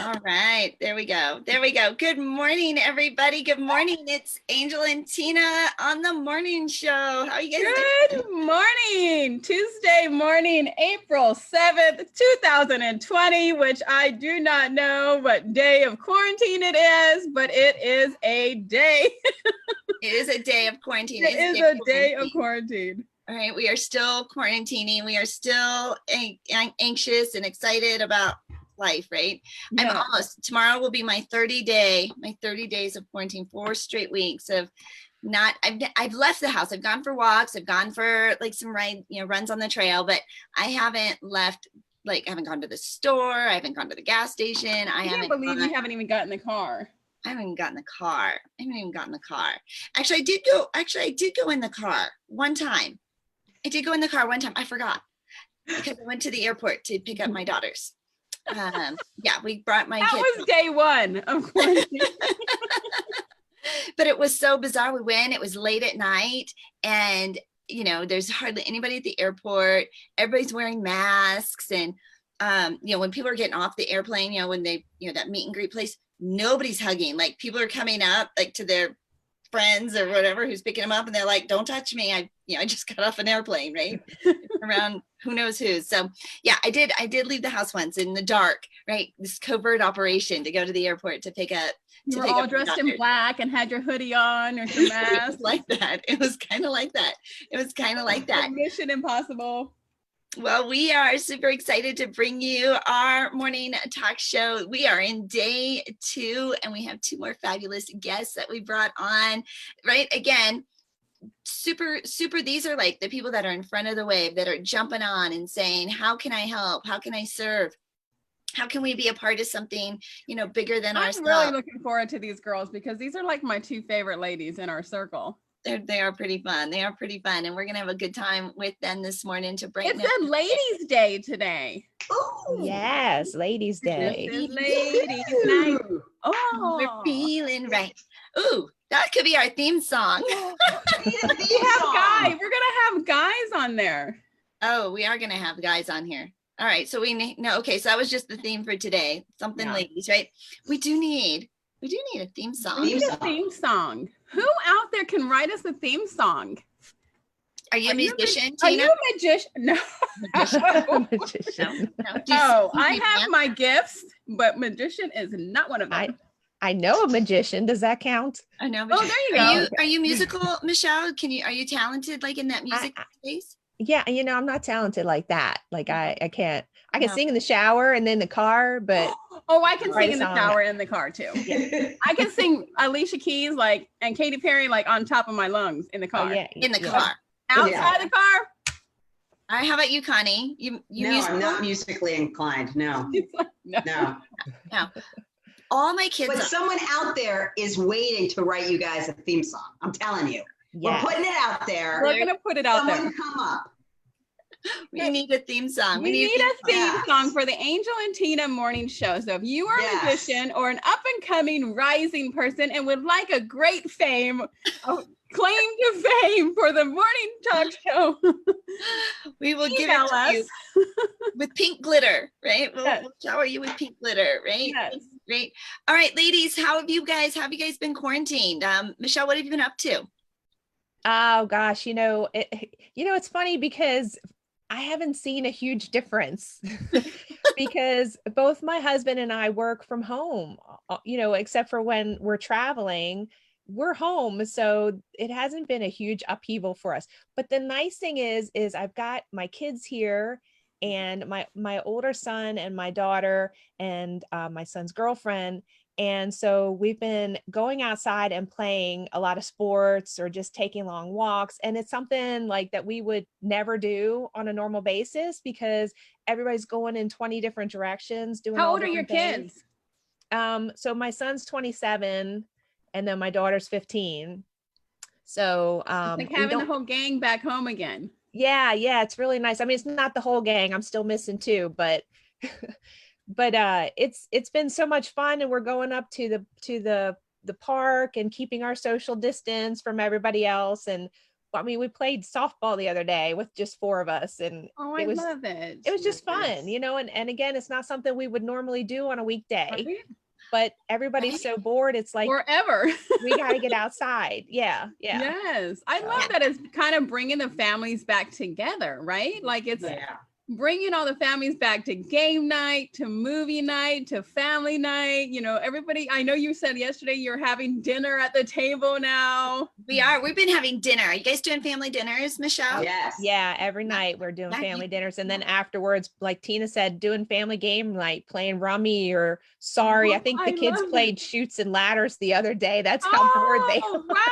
All right, there we go. There we go. Good morning, everybody. Good morning. It's Angel and Tina on the morning show. How are you guys doing? Good morning. Tuesday morning, April 7th, 2020, which I do not know what day of quarantine it is, but it is a day. It is a day of quarantine. It is a day of quarantine. All right, we are still quarantining. We are still anxious and excited about life, right? Yeah. Tomorrow will be my 30 days of quarantine, 4 straight weeks of I've left the house. I've gone for walks. I've gone for like some runs on the trail, but I haven't left, I haven't gone to the store. I haven't gone to the gas station. I can't believe you haven't even gotten in the car. I haven't even gotten in the car. Actually, I did go in the car one time. I forgot because I went to the airport to pick up my daughters. We brought my kids. That was day one of quarantine. But it was so bizarre. We went, it was late at night, and there's hardly anybody at the airport. Everybody's wearing masks, and when people are getting off the airplane, when they that meet and greet place, nobody's hugging. Like, people are coming up like to their friends or whatever who's picking them up, and they're like, don't touch me, I just got off an airplane, right? Around who knows who. So yeah, I did leave the house once in the dark, right? This covert operation to go to the airport to pick up. You were all dressed in black and had your hoodie on or your mask. It was kind of like that. Mission Impossible. Well, we are super excited to bring you our morning talk show. We are in day 2, and we have 2 more fabulous guests that we brought on, right? Again, super, these are like the people that are in front of the wave, that are jumping on and saying, how can I help? How can I serve? How can we be a part of something, bigger than ourselves? I'm really looking forward to these girls, because these are like my 2 favorite ladies in our circle. They are pretty fun. And we're going to have a good time with them this morning to break. It's a ladies' day today. Ooh. Yes, ladies' day. This is ladies' night. Oh, we're feeling right. Ooh, that could be our theme song. We have guys. We're going to have guys on there. Oh, we are going to have guys on here. All right. So okay. So that was just the theme for today. Something ladies, right? We do need a theme song. We need a theme song. Who out there can write us a theme song? Are you a musician, Tina? Are you a magician? No. Magician. No. I have my gifts, but magician is not one of them. I know a magician. Does that count? I know. Oh, there you go. Are you musical, Michelle? Are you talented like in that music space? Yeah, I'm not talented like that. Like I can't. I can sing in the shower and then the car, but I can sing in the shower and in the car too. Yeah. I can sing Alicia Keys and Katy Perry on top of my lungs in the car. In the car. Outside the car. All right, how about you, Conni? I'm not musically inclined. No. No. All my kids. But someone out there is waiting to write you guys a theme song. I'm telling you. Yes. We're putting it out there. We're going to put it out there. Someone come up. We need a theme song. We need a theme song for the Angel and Tina morning show. So if you are a magician or an up and coming rising person and would like a great claim to fame for the morning talk show, we will give it to you with pink glitter, right? We'll shower you with pink glitter, right? Yes. Great. All right, ladies, how have you guys been quarantined? Michelle, what have you been up to? Oh gosh, it's funny because I haven't seen a huge difference because both my husband and I work from home, except for when we're traveling, we're home. So it hasn't been a huge upheaval for us. But the nice thing is I've got my kids here, and my older son and my daughter and my son's girlfriend. And so we've been going outside and playing a lot of sports or just taking long walks. And it's something like that we would never do on a normal basis because everybody's going in 20 different directions. How old are your kids? So my son's 27 and then my daughter's 15. So like having the whole gang back home again. Yeah, it's really nice. I mean, it's not the whole gang. I'm still missing 2, but it's been so much fun, and we're going up to the park and keeping our social distance from everybody else, and I mean, we played softball the other day with just 4 of us, and Oh, I love it. it was just Yes. fun, you know, and again, it's not something we would normally do on a weekday, Right? but everybody's so bored. It's like, Forever. we got to get outside. Yeah. Yeah. Yes. I So- love that it's kind of bringing the families back together, right? Like it's Yeah. bringing all the families back to game night, to movie night, to family night. You know, everybody, I know you said yesterday you're having dinner at the table now. We've been having dinner. Are you guys doing family dinners, Michelle? Yes. Yeah, every night we're doing Yeah, family dinners, and then afterwards, like Tina said, doing family game night, playing rummy or sorry. I think the I kids love played shoots and ladders the other day. That's how bored they Oh, are. wow.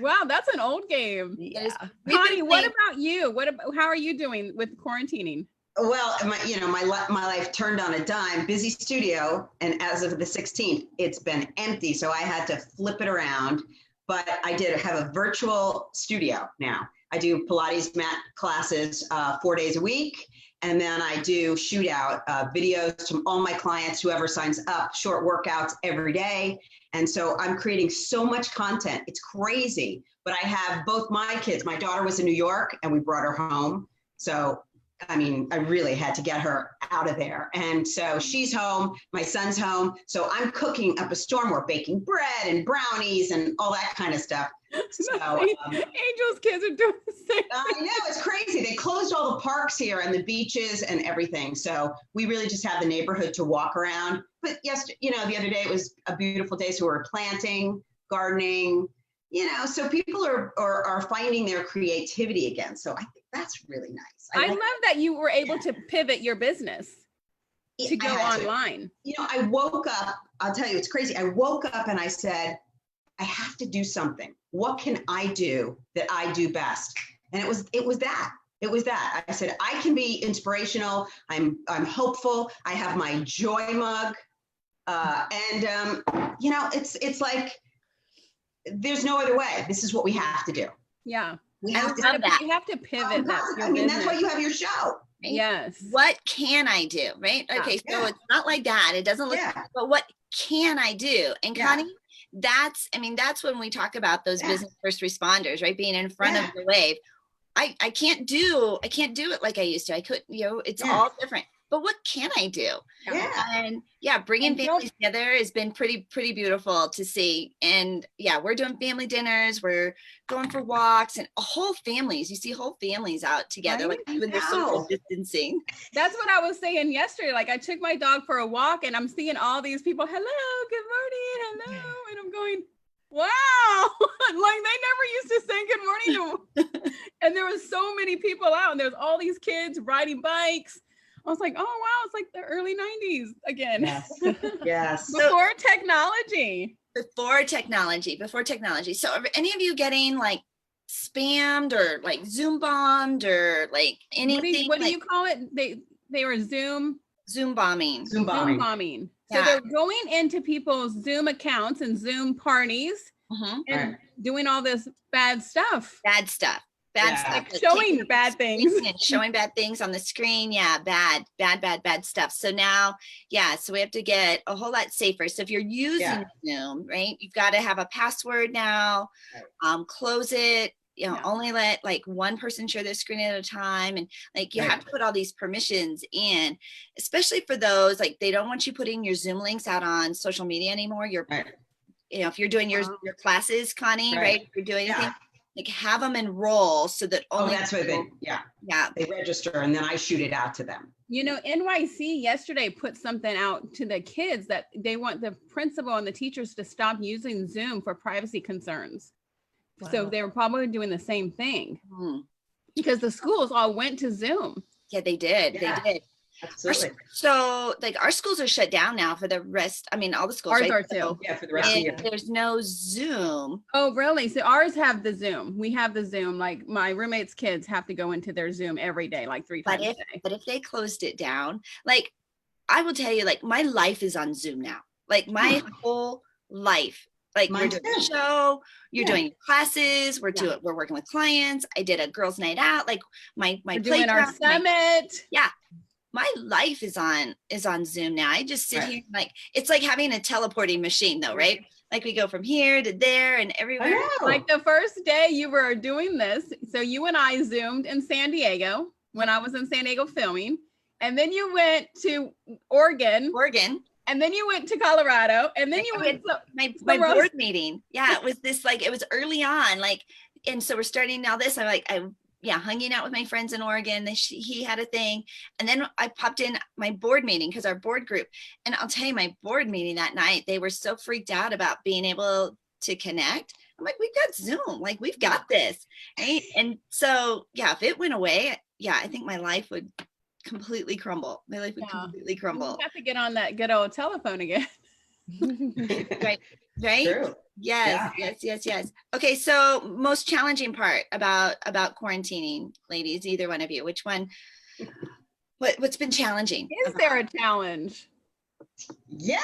Wow, that's an old game. Yeah. We've been Connie, what playing- about you? How are you doing with quarantining? Well, my life turned on a dime. Busy studio, and as of the 16th, it's been empty. So I had to flip it around. But I did have a virtual studio now. I do Pilates mat classes 4 days a week, and then I do shootout videos to all my clients, whoever signs up, short workouts every day. And so I'm creating so much content. It's crazy. But I have both my kids. My daughter was in New York, and we brought her home. So I mean, I really had to get her out of there. And so she's home, my son's home. So I'm cooking up a storm. We're baking bread and brownies and all that kind of stuff. So Angel's kids are doing the same. I know, it's crazy. They closed all the parks here and the beaches and everything. So we really just have the neighborhood to walk around. But yes, the other day it was a beautiful day. So we were planting, gardening, so people are finding their creativity again. So I think that's really nice. I love that you were able to pivot your business to go I had to. online. I woke up, I'll tell you, it's crazy. I woke up and I said, I have to do something. What can I do that I do best? And it was that. I said, I can be inspirational. I'm hopeful. I have my joy mug. It's like, there's no other way. This is what we have to do. Yeah. We I have to. love that. You have to pivot that. I mean, that's why you have your show. Right? Yes. What can I do? Right. Okay. So Yeah. it's not like that. It doesn't look, Yeah. but what can I do? And Yeah. Connie, that's when we talk about those Yeah. business first responders, right? Being in front Yeah. of the wave. I can't do it like I used to. I could, it's Yeah. all different. But what can I do? Yeah. And bringing And families together has been pretty beautiful to see. And we're doing family dinners. We're going for walks and whole families. You see whole families out together, Right? like even they're social distancing. That's what I was saying yesterday. Like I took my dog for a walk and I'm seeing all these people. Hello, good morning. Hello. And I'm going, wow. Like they never used to say good morning to and there was so many people out and there's all these kids riding bikes. I was like, oh wow, it's like the early 90s again. Yes. Yes. Before technology. Before technology. So are any of you getting like spammed or like Zoom bombed or like anything? What do you call it? They were Zoom bombing. Zoom bombing. bombing. So Yeah. they're going into people's Zoom accounts and Zoom parties Mhm. and Right. doing all this bad stuff. Bad stuff. Yeah. Stuff. Like Like showing taking bad things. and showing bad things on the screen. Yeah, bad stuff. So now, so we have to get a whole lot safer. So if you're using Zoom, right, you've got to have a password now. Close it. Only let like one person share their screen at a time, and like you have to put all these permissions in, especially for those like they don't want you putting your Zoom links out on social media anymore. If you're doing your classes, Connie, right? If you're doing anything. Like have them enroll so that only that's what they register and then I shoot it out to them. NYC yesterday put something out to the kids that they want the principal and the teachers to stop using Zoom for privacy concerns. Wow. So they were probably doing the same thing Hmm. because the schools all went to Zoom. Yeah, they did. Yeah. They did. Absolutely. So like our schools are shut down now for the rest. I mean, all the schools. Ours right? are too. So Yeah, for the rest of the year. there's no Zoom. Oh, really? So ours have the Zoom. We have the Zoom. Like my roommate's kids have to go into their Zoom every day, like 3 times a day. But if they closed it down, like I will tell you, like my life is on Zoom now. Like my whole life. Like Mine you're doing a too. show, you're Yeah. doing classes, we're Yeah. working with clients. I did a girls' night out, like my We're doing our playground, summit. my life is on Zoom now. I just sit Right. here, like, it's like having a teleporting machine though, right? Like we go from here to there and everywhere. I know. Like the first day you were doing this, so you and I Zoomed in San Diego when I was in San Diego filming, and then you went to Oregon, and then you went to Colorado, and then you went to my somewhere else. board meeting. Yeah, it was this, like, it was early on, like, and so we're starting now this. I'm like, hanging out with my friends in Oregon. He had a thing, and then I popped in my board meeting because our board group. And I'll tell you, my board meeting that night, they were so freaked out about being able to connect. I'm like, we've got Zoom, like we've got this, right? And so yeah, if it went away, yeah, I think my life would completely crumble. My life would completely crumble. You have to get on that good old telephone again. Right. True. Yes, Yeah. yes. Okay, so most challenging part about quarantining, ladies, either one of you, which one, what's been challenging? Is there a challenge? Yeah.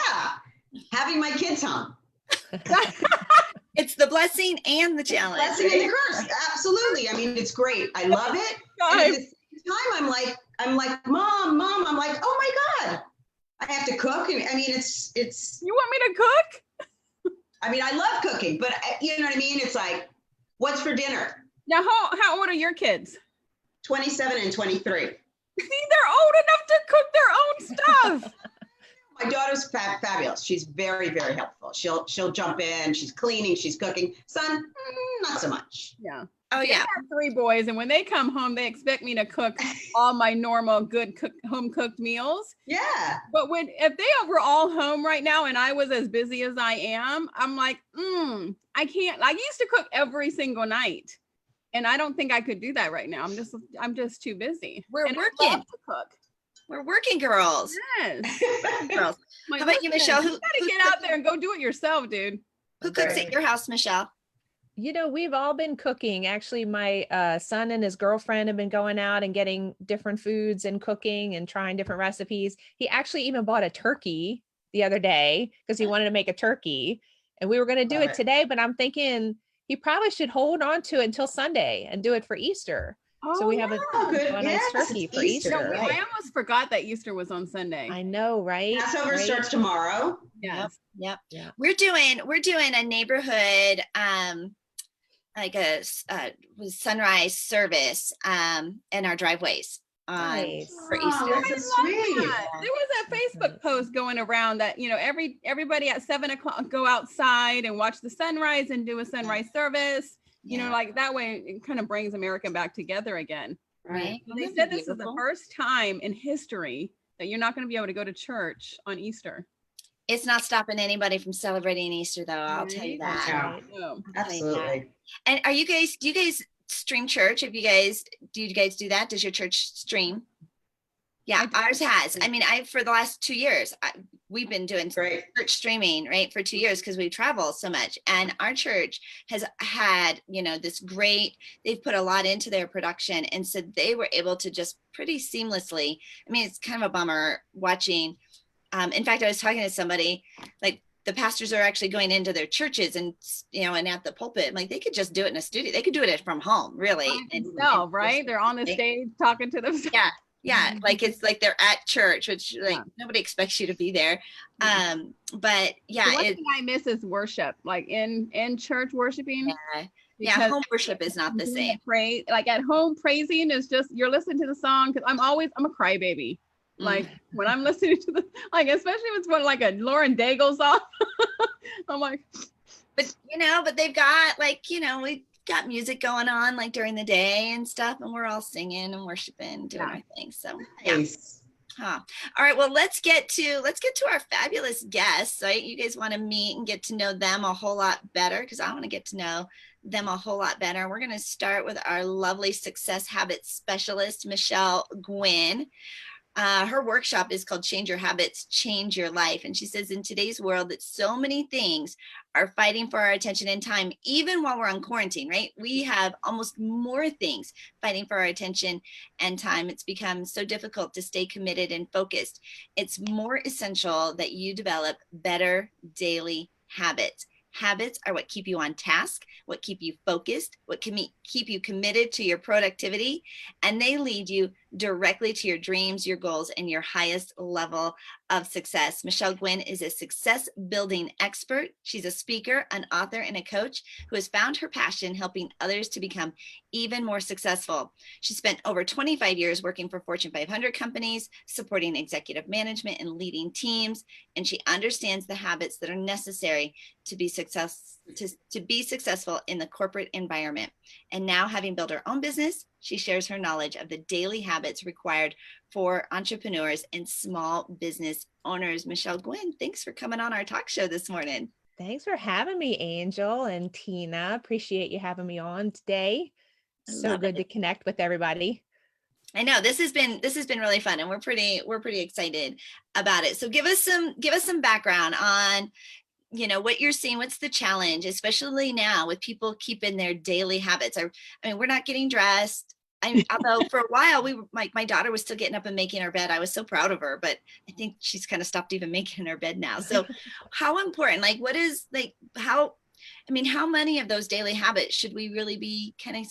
Having my kids home. It's the blessing and the challenge. Blessing and the curse. Absolutely. I mean, it's great. I love it. And at the same time, I'm like, mom, I'm like, oh my God, I have to cook. And I mean, it's. You want me to cook? I mean, I love cooking, but you know what I mean? It's like, what's for dinner? Now, how old are your kids? 27 and 23. See, they're old enough to cook their own stuff. My daughter's fabulous. She's very, very helpful. She'll jump in. She's cleaning. She's cooking. Son, not so much. Yeah. Oh yeah. I have 3 boys, and when they come home, they expect me to cook all my normal good home cooked meals. Yeah. But if they were all home right now and I was as busy as I am, I'm like, I can't. I used to cook every single night, and I don't think I could do that right now. I'm just too busy. We're and working. I love to cook. We're working girls. Yes. Girls. Like, How about you, Michelle? You gotta get out there and go do it yourself, dude. Who cooks at your house, Michelle? You know, we've all been cooking. Actually, my son and his girlfriend have been going out and getting different foods and cooking and trying different recipes. He actually even bought a turkey the other day because he wanted to make a turkey. And we were going to do it today, but I'm thinking he probably should hold on to it until Sunday and do it for Easter. So we have a nice turkey for Easter. No, I almost forgot that Easter was on Sunday. I know, right? Passover starts tomorrow. Yes. Yep. Yeah. We're doing a neighborhood like a sunrise service in our driveways Nice. for Easter. Oh, that's so sweet. There was a Facebook post going around that, you know, everybody at 7 o'clock go outside and watch the sunrise and do a sunrise service. You know, like that way it kind of brings America back together again. Right. They said this is the first time in history that you're not going to be able to go to church on Easter. It's not stopping anybody from celebrating Easter, though. I'll tell you that. Yeah. No. Absolutely. And do you guys stream church? Do you guys do that? Does your church stream? Yeah, ours has. I mean, for the last 2 years, we've been doing church streaming, right, for 2 years because we travel so much. And our church has had, you know, they've put a lot into their production. And so they were able to just pretty seamlessly, I mean, it's kind of a bummer watching. In fact, I was talking to somebody, like the pastors are actually going into their churches and, you know, and at the pulpit, I'm like, they could just do it in a studio. They could do it from home, really. Right? They're on the stage talking to themselves. Yeah, like it's like they're at church, which nobody expects you to be there. But yeah, the one thing I miss is worship, like in church worshiping. Yeah, home worship is not the same. Pray like at home praising is just you're listening to the song because I'm a crybaby. Like when I'm listening to especially if it's one like a Lauren Daigle song, I'm like, but they've got we got music going on like during the day and stuff, and we're all singing and worshiping, doing our thing. So Nice. All right, well, let's get to our fabulous guests, right? You guys want to meet and get to know them a whole lot better because I want to get to know them a whole lot better. We're going to start with our lovely success habits specialist, Michelle Gwyn. Her workshop is called Change Your Habits, Change Your Life. And she says in today's world that so many things are fighting for our attention and time, even while we're on quarantine, right? We have almost more things fighting for our attention and time. It's become so difficult to stay committed and focused. It's more essential that you develop better daily habits. Habits are what keep you on task, what keep you focused, what can keep you committed to your productivity, and they lead you directly to your dreams, your goals, and your highest level of success. Michelle Gwyn is a success building expert. She's a speaker, an author, and a coach who has found her passion helping others to become even more successful. She spent over 25 years working for Fortune 500 companies, supporting executive management and leading teams, and she understands the habits that are necessary to be successful in the corporate environment. And now, having built her own business, she shares her knowledge of the daily habits required for entrepreneurs and small business owners. Michelle Gwyn, thanks for coming on our talk show this morning. Thanks for having me, Angel and Tina. Appreciate you having me on today. So good to connect with everybody. I know this has been really fun, and we're pretty excited about it. So give us some background on, you know, what you're seeing. What's the challenge, especially now with people keeping their daily habits? I mean, we're not getting dressed. Although for a while my daughter was still getting up and making her bed. I was so proud of her, but I think she's kind of stopped even making her bed now. So how important, like, what is, like, how many of those daily habits should we really be kind of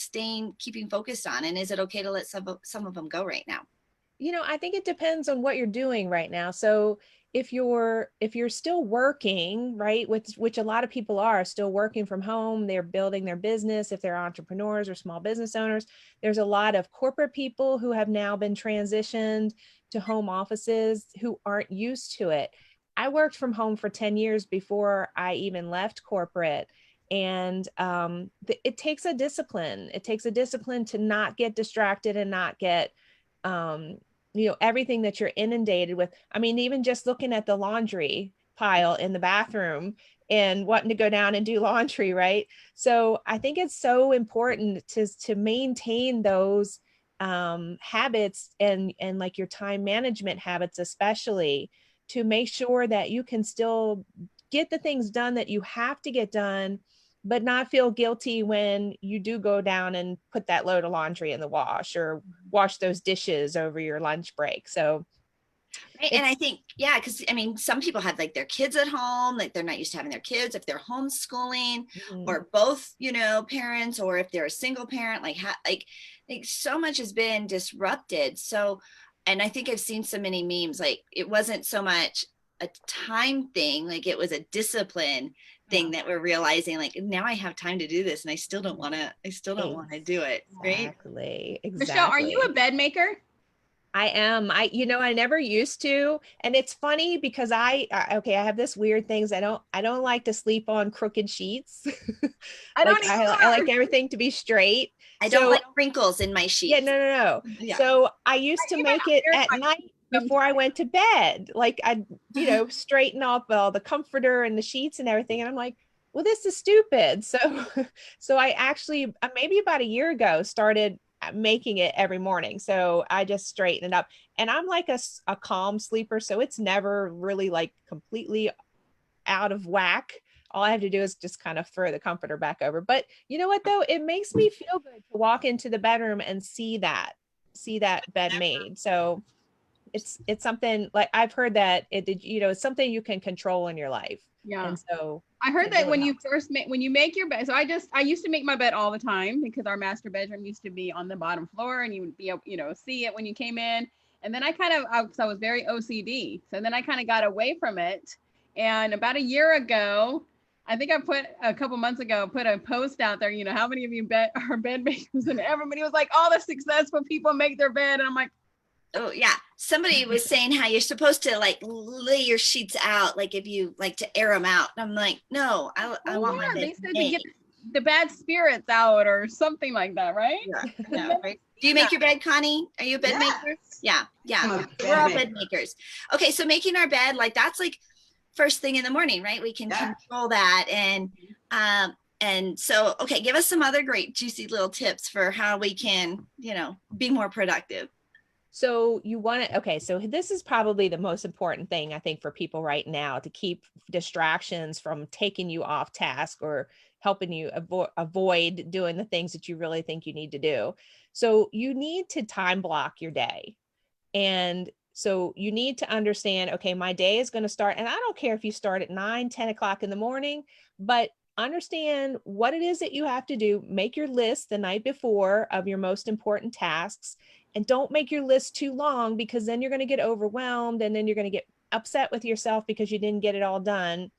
keeping focused on? And is it okay to let some of them go right now? You know, I think it depends on what you're doing right now. So if you're still working, right, which a lot of people are still working from home, they're building their business. If they're entrepreneurs or small business owners, there's a lot of corporate people who have now been transitioned to home offices who aren't used to it. I worked from home for 10 years before I even left corporate. And it takes a discipline. It takes a discipline to not get distracted and not get, everything that you're inundated with. I mean, even just looking at the laundry pile in the bathroom and wanting to go down and do laundry, right? So I think it's so important to maintain those habits and like your time management habits, especially, to make sure that you can still get the things done that you have to get done, but not feel guilty when you do go down and put that load of laundry in the wash or wash those dishes over your lunch break. So right. And I think, yeah, because I mean, some people have like their kids at home, like they're not used to having their kids, if they're homeschooling or both, parents, or if they're a single parent, like so much has been disrupted. So, and I think I've seen so many memes, like it wasn't so much a time thing, like it was a discipline thing that we're realizing, like, now I have time to do this and I still don't want to do it. Right. Exactly. Michelle, are you a bed maker? I am. I never used to. And it's funny because I have this weird things. I don't like to sleep on crooked sheets. I like everything to be straight. I don't like wrinkles in my sheets. Yeah, no. Yeah. So I used to make it at night before I went to bed. Like I'd, straighten up all the comforter and the sheets and everything. And I'm like, well, this is stupid. So I actually, maybe about a year ago, started making it every morning. So I just straighten it up, and I'm like a calm sleeper. So it's never really like completely out of whack. All I have to do is just kind of throw the comforter back over. But you know what though? It makes me feel good to walk into the bedroom and see that bed made. So it's something like I've heard that it's something you can control in your life. Yeah. And so I heard that when you make your bed. So I used to make my bed all the time because our master bedroom used to be on the bottom floor and you would be able, see it when you came in. And then I was very OCD. So then I kind of got away from it. And about a year ago, I think a couple months ago, put a post out there, how many of you are bed makers? And everybody was like, all the successful people make their bed. And I'm like, oh yeah. Somebody was saying how you're supposed to like lay your sheets out, like if you like to air them out. I'm like, no, I want my bed. They said to get the bad spirits out or something like that, right? Yeah, right. Do you make your bed, Conni? Are you a bed maker? Yeah. We're all bed makers. Okay, so making our bed, like that's like first thing in the morning, right? We can control that. And so, okay, give us some other great juicy little tips for how we can, be more productive. So so this is probably the most important thing I think for people right now, to keep distractions from taking you off task or helping you avoid doing the things that you really think you need to do. So you need to time block your day. And so you need to understand, okay, my day is going to start, and I don't care if you start at 9, 10 o'clock in the morning, but understand what it is that you have to do. Make your list the night before of your most important tasks, And don't make your list too long, because then you're going to get overwhelmed, and then you're going to get upset with yourself because you didn't get it all done.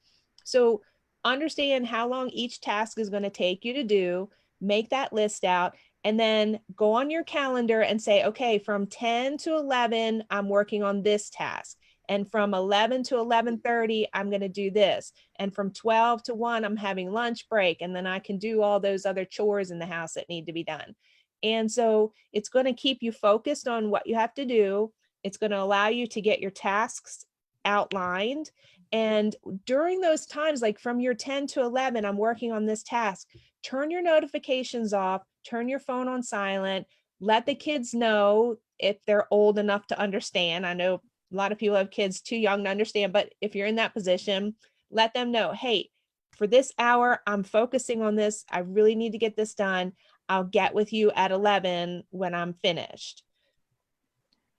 So understand how long each task is going to take you to do, make that list out, and then go on your calendar and say, okay, from 10 to 11, I'm working on this task. And from 11 to 11:30, I'm going to do this. And from 12 to 1, I'm having lunch break. And then I can do all those other chores in the house that need to be done. And so it's going to keep you focused on what you have to do. It's going to allow you to get your tasks outlined. And during those times, like from your 10 to 11, I'm working on this task, turn your notifications off, turn your phone on silent, let the kids know if they're old enough to understand. I know a lot of people have kids too young to understand, but if you're in that position, let them know, hey, for this hour, I'm focusing on this. I really need to get this done. I'll get with you at 11 when I'm finished.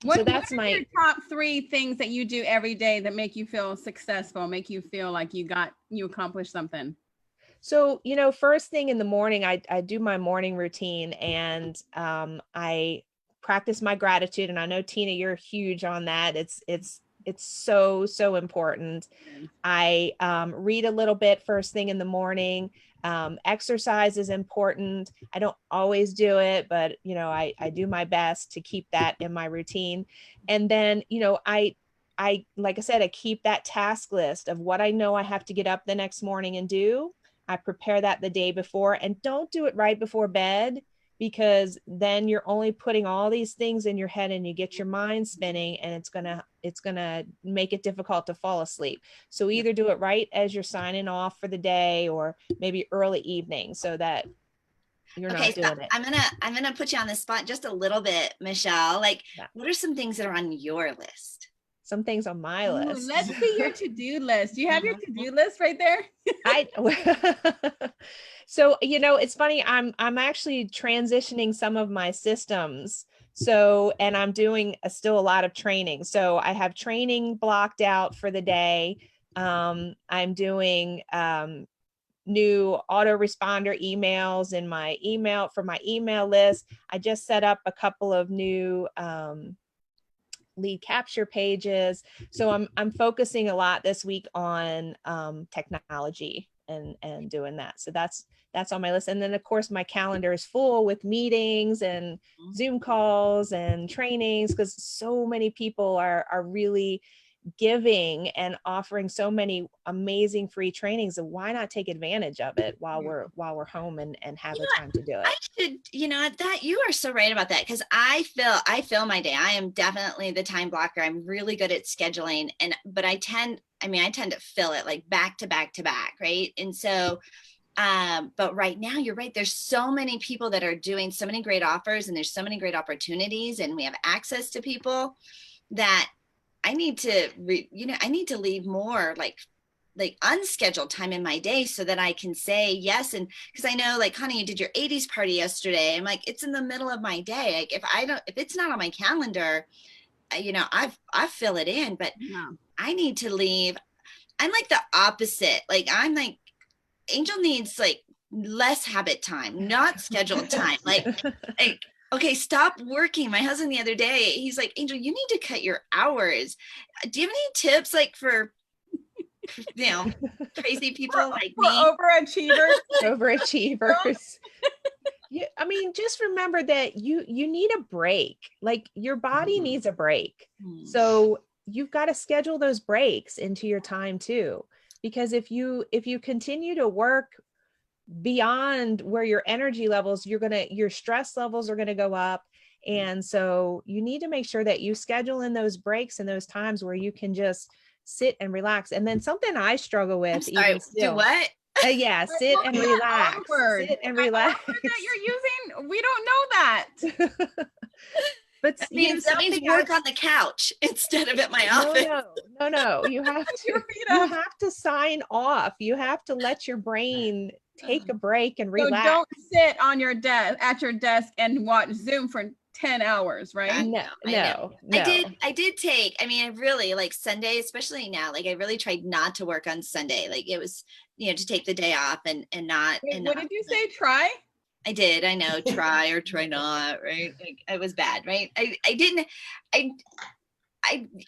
What are your top 3 things that you do every day that make you feel successful, make you feel like you accomplished something? So, first thing in the morning, I do my morning routine, and I practice my gratitude. And I know, Tina, you're huge on that. It's so important. I read a little bit first thing in the morning. Exercise is important. I don't always do it, but I do my best to keep that in my routine. And then, I like I said, I keep that task list of what I know I have to get up the next morning and do. I prepare that the day before, and don't do it right before bed, because then you're only putting all these things in your head and you get your mind spinning, and it's gonna make it difficult to fall asleep. So either do it right as you're signing off for the day, or maybe early evening, so that you're not doing it. I'm gonna put you on the spot just a little bit, Michelle. Like, what are some things that are on your list? Some things on my list. Let's see your to-do list. Do you have your to-do list right there? So, it's funny. I'm actually transitioning some of my systems. So, and I'm doing still a lot of training. So I have training blocked out for the day. I'm doing new autoresponder emails in my email list. I just set up a couple of new lead capture pages. So I'm focusing a lot this week on technology and doing that. So that's on my list. And then of course my calendar is full with meetings and Zoom calls and trainings, because so many people are really giving and offering so many amazing free trainings. And why not take advantage of it while we're home and have the time to do it? I should, that you are so right about that, because I fill my day. I am definitely the time blocker. I'm really good at scheduling, but I tend to fill it like back to back to back, right? And so but right now you're right, there's so many people that are doing so many great offers, and there's so many great opportunities, and we have access to people that I need to leave more like unscheduled time in my day, so that I can say yes. And because I know, like, Conni, you did your 80s party yesterday. I'm like, it's in the middle of my day. Like, if it's not on my calendar, I fill it in, but I need to leave. I'm like the opposite. Like, I'm like, Angel needs like less habit time, not scheduled time. Like, okay, stop working. My husband the other day, he's like, Angel, you need to cut your hours. Do you have any tips like for crazy people like me? Overachievers. Yeah, I mean, just remember that you need a break. Like, your body needs a break. So you've got to schedule those breaks into your time too. Because if you continue to work beyond where your energy levels, your stress levels are going to go up. And so you need to make sure that you schedule in those breaks and those times where you can just sit and relax. And then something I struggle with, do what? Sit and relax. Sit and relax. That you're using, we don't know that. But that means work on the couch instead of at my office. No. You have to sign off. You have to let your brain take a break and relax. So don't sit on your desk at your desk and watch Zoom for 10 hours, right? No. I did take, I really like Sunday, especially now, like I really tried not to work on Sunday. Like, it was, to take the day off and not. Wait, what did you say? Try? I did. I know. Try or try not. Right. Like, it was bad. Right. I didn't. I.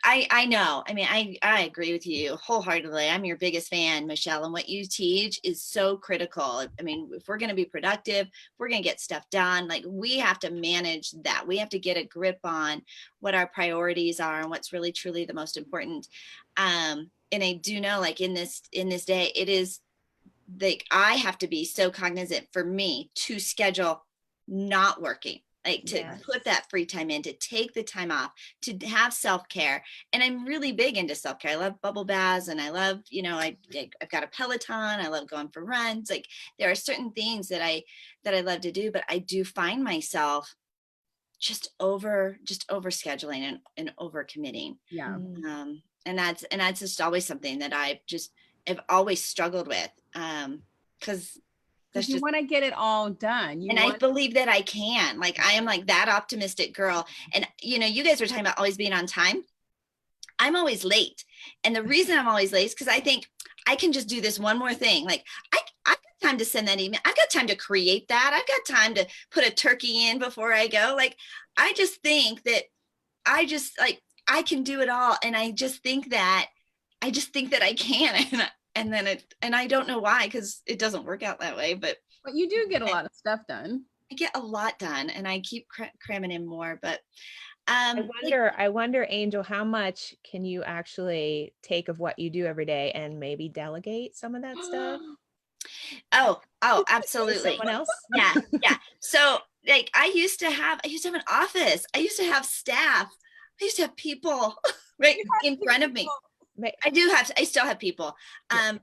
I know. I mean, I agree with you wholeheartedly. I'm your biggest fan, Michelle, and what you teach is so critical. I mean, if we're going to be productive, if we're going to get stuff done, like we have to manage that. We have to get a grip on what our priorities are and what's really truly the most important. And I do know, like in this day, it is like I have to be so cognizant for me to schedule not working, like to put that free time in, to take the time off, to have self-care. And I'm really big into self-care. I love bubble baths, and I love, I've got a Peloton. I love going for runs. Like there are certain things that I love to do, but I do find myself just over scheduling and over committing. Yeah. And that's just always something that I've always struggled with. Because you want to get it all done. I believe that I can. Like I am like that optimistic girl. And you guys were talking about always being on time. I'm always late. And the reason I'm always late is because I think I can just do this one more thing. Like I've got time to send that email. I've got time to create that. I've got time to put a turkey in before I go. Like I just think that I can do it all. And I just think that I can. And I don't know why, because it doesn't work out that way, but you do get a lot of stuff done. I get a lot done, and I keep cramming in more, but I wonder, Angel, how much can you actually take of what you do every day and maybe delegate some of that stuff? Oh, absolutely. Someone else? Yeah. So like I used to have an office. I used to have staff. I used to have people right in front of me. I still have people.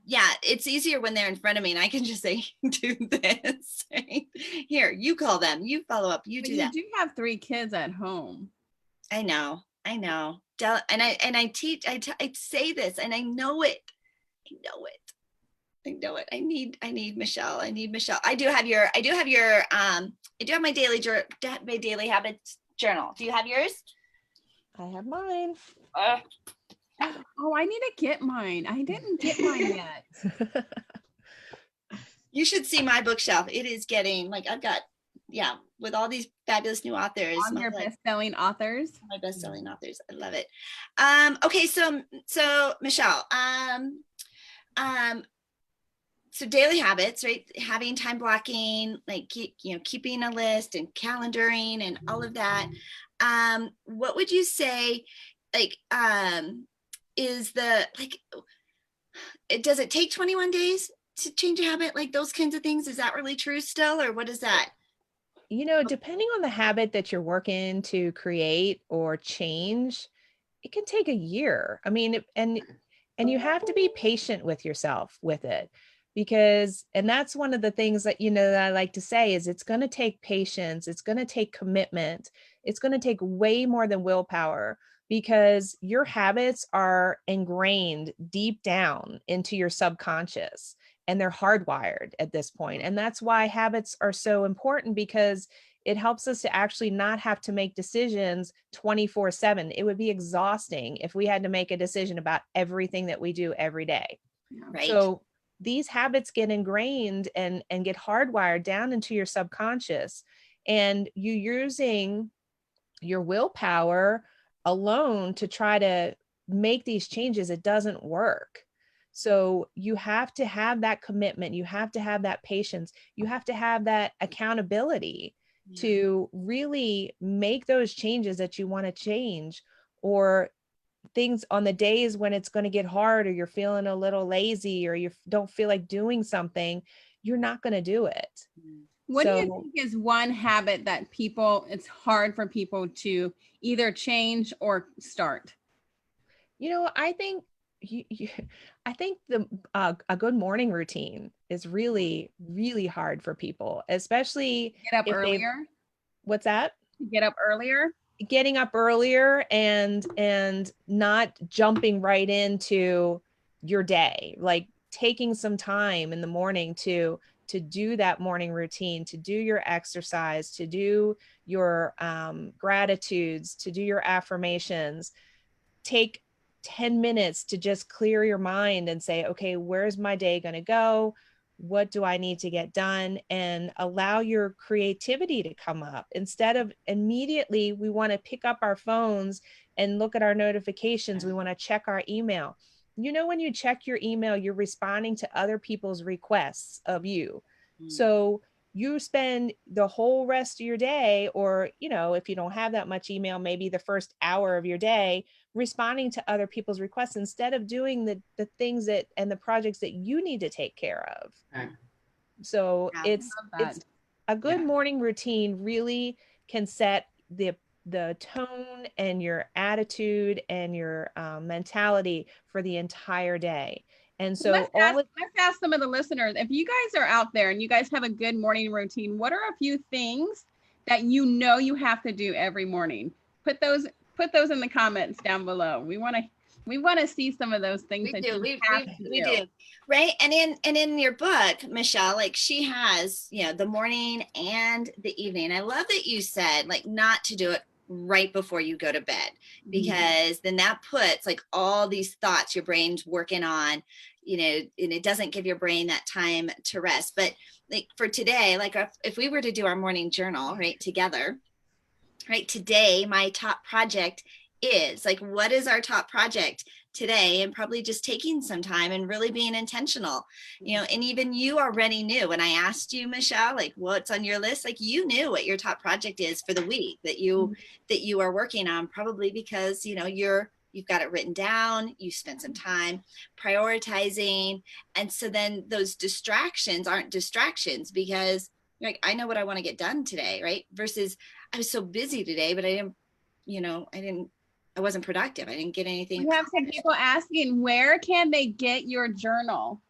Yeah, it's easier when they're in front of me and I can just say, do this. Right? Here, you call them, you follow up, you do that. You do have 3 kids at home. I know. And I teach, I say this and I know it. I need Michelle. I do have my daily habits journal. Do you have yours? I have mine. Oh, I need to get mine. I didn't get mine yet. You should see my bookshelf. It is getting like I've got, with all these fabulous new authors. On your best-selling authors. My best-selling authors. I love it. Okay, so Michelle, so daily habits, right? Having time blocking, like keeping a list and calendaring and all of that. What would you say, like, is does it take 21 days to change a habit? Like those kinds of things, is that really true still, or what is that? Depending on the habit that you're working to create or change, it can take a year. I mean, and you have to be patient with yourself with it, because, and that's one of the things that, that I like to say is it's going to take patience. It's going to take commitment. It's going to take way more than willpower, because your habits are ingrained deep down into your subconscious and they're hardwired at this point. And that's why habits are so important, because it helps us to actually not have to make decisions 24/7. It would be exhausting if we had to make a decision about everything that we do every day. Right. So these habits get ingrained and get hardwired down into your subconscious, and you using your willpower alone to try to make these changes, it doesn't work. So you have to have that commitment. You have to have that patience. You have to have that accountability to really make those changes that you want to change, or things on the days when it's going to get hard, or you're feeling a little lazy, or you don't feel like doing something, you're not going to do it. What do you think is one habit that it's hard for people to either change or start? I think I think a good morning routine is really, really hard for people, especially get up earlier. What's that? Get up earlier. Getting up earlier and not jumping right into your day, like taking some time in the morning to do that morning routine, to do your exercise, to do your gratitudes, to do your affirmations. Take 10 minutes to just clear your mind and say, okay, where's my day going to go? what do I need to get done, and allow your creativity to come up instead of immediately we want to pick up our phones and look at our notifications. We want to check our email. When you check your email, you're responding to other people's requests of you. So you spend the whole rest of your day, or, if you don't have that much email, maybe the first hour of your day, responding to other people's requests instead of doing the things and the projects that you need to take care of. Right. So Yeah, it's a good morning routine really can set the tone and your attitude and your mentality for the entire day. And so let's ask some of the listeners, if you guys are out there and you guys have a good morning routine, what are a few things that you have to do every morning? Put those in the comments down below. We want to see some of those things. We do. Right. And in your book, Michelle, like she has, the morning and the evening. I love that you said like not to do it right before you go to bed, because then that puts like all these thoughts your brain's working on, and it doesn't give your brain that time to rest. But like for today, like if we were to do our morning journal right together, right, today my top project is like, what is our top project today? And probably just taking some time and really being intentional, and even you already knew when I asked you, Michelle, like what's on your list, like you knew what your top project is for the week that you are working on, probably because you've got it written down, you spent some time prioritizing. And so then those distractions aren't distractions, because like I know what I want to get done today, right? Versus I was so busy today, but I wasn't productive. I didn't get anything. We have some people asking, where can they get your journal?